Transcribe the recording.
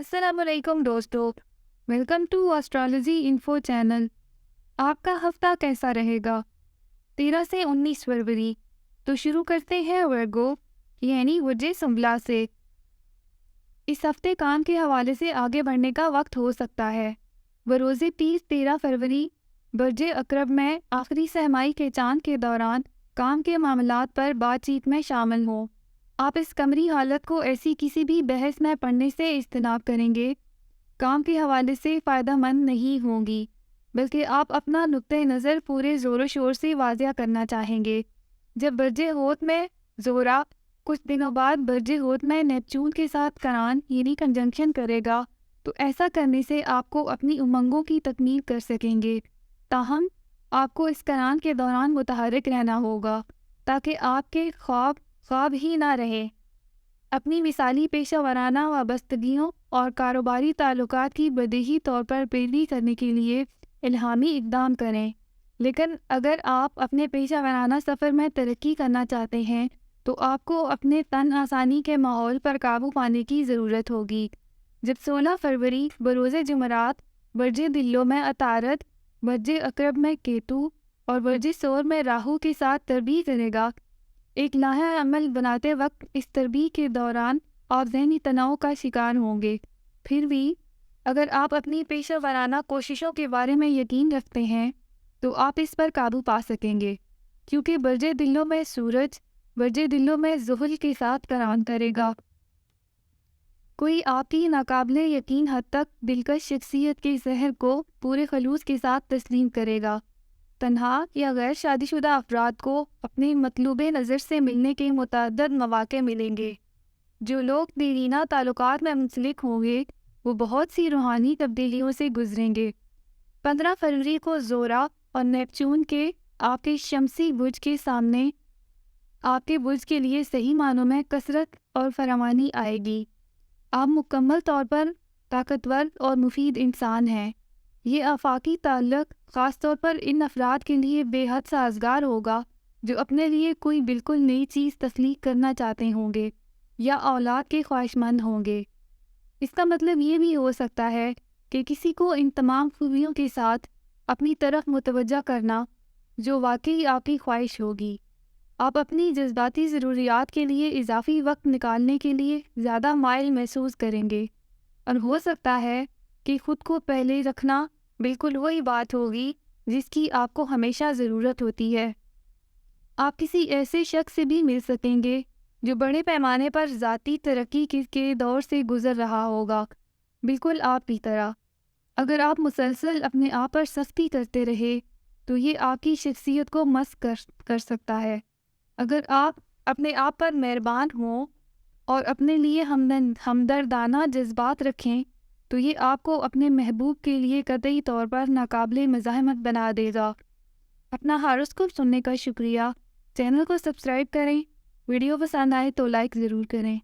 अस्सलाम वालेकुम दोस्तों, welcome to astrology info channel. आपका हफ्ता कैसा रहेगा? 13 से 19 फरवरी। तो शुरू करते हैं वर्गो यानी वजह संबला से। इस हफ्ते काम के हवाले से आगे बढ़ने का वक्त हो सकता है। बरोज़े 30-13 फरवरी बरजे अकरब में आखिरी सहमाई के चांद के दौरान काम के मामलात पर बातचीत में शामिल हों। आप इस कमरी हालत को ऐसी किसी भी बहस में पढ़ने से इज्तनाब करेंगे काम के हवाले से फ़ायदा मंद नहीं होंगी, बल्कि आप अपना नुक्ते नज़र पूरे ज़ोर शोर से वाज़िया करना चाहेंगे। जब बरजे होत में ज़ोरा कुछ दिनों बाद बरजे होत में नेपच्यून के साथ करान यानी कंजंक्शन करेगा, तो ऐसा करने से आपको अपनी उमंगों की तकमील कर सकेंगे। ताहम आपको इस करान के दौरान मुतहर्रिक रहना होगा ताकि आपके ख्वाब ही ना रहे। अपनी मिसाली पेशा वराना वाबस्तगियों और कारोबारी ताल्लुकात की बदीही तौर पर पैरवी करने के लिए इल्हामी इक़दाम करें। लेकिन अगर आप अपने पेशा वराना सफ़र में तरक्की करना चाहते हैं तो आपको अपने तन आसानी के माहौल पर काबू पाने की ज़रूरत होगी। जब 16 फरवरी बरोज़े जुमरात बरजे दिल्लो में अतारत, बरजे अकरब में केतु और बरजे सोर में राहु के साथ तरबीह करेगा। एक लाहा अमल बनाते वक्त इस तरबीह के दौरान आप ज़हनी तनाव का शिकार होंगे। फिर भी अगर आप अपनी पेशा वराना कोशिशों के बारे में यकीन रखते हैं तो आप इस पर काबू पा सकेंगे, क्योंकि बरजे दिल्लो में सूरज बरजे दिल्लो में ज़ुहल के साथ करान करेगा। कोई आपकी नाकाबिले यकीन हद तक दिलकश शख्सियत के जहर को पूरे खलूस के साथ तस्लीम करेगा। तन्हा या गैर शादीशुदा अफराद को अपने मतलूबे नज़र से मिलने के मुतअद्दिद मौक़े मिलेंगे। जो लोग दीरीना ताल्लुकात में मुंसलिक होंगे वो बहुत सी रूहानी तब्दीलियों से गुजरेंगे। 15 फरवरी को ज़ोरा और नेपच्यून के आपके शमसी बुर्ज के सामने आपके बुर्ज के लिए सही मानों में कसरत और फरावानी आएगी। आप मुकम्मल तौर पर ताकतवर और मुफीद इंसान हैं। ये आफाकी ताल्लुक़ ख़ास तौर पर इन अफराद के लिए बेहद साजगार होगा जो अपने लिए कोई बिल्कुल नई चीज़ तख्लीक करना चाहते होंगे या औलाद के ख्वाहिशमंद होंगे। इसका मतलब ये भी हो सकता है कि किसी को इन तमाम खूबियों के साथ अपनी तरफ मुतवज्जा करना जो वाकई आपकी ख्वाहिश होगी। आप अपनी जज्बाती ज़रूरियात के लिए इजाफ़ी वक्त निकालने के लिए ज़्यादा माइल महसूस करेंगे और हो सकता है कि ख़ुद को पहले रखना बिल्कुल वही बात होगी जिसकी आपको हमेशा ज़रूरत होती है। आप किसी ऐसे शख्स से भी मिल सकेंगे जो बड़े पैमाने पर ज़ाती तरक्की के दौर से गुज़र रहा होगा, बिल्कुल आपकी तरह। अगर आप मुसलसल अपने आप पर सख्ती करते रहे तो ये आपकी शख्सियत को मस्क कर सकता है। अगर आप अपने आप पर मेहरबान हों और अपने लिए हमदर्दाना जज्बात रखें तो ये आपको अपने महबूब के लिए कतई तौर पर नाकाबिले मज़ाहमत बना देगा। अपना हारोस्कोप सुनने का शुक्रिया। चैनल को सब्सक्राइब करें। वीडियो पसंद आए तो लाइक ज़रूर करें।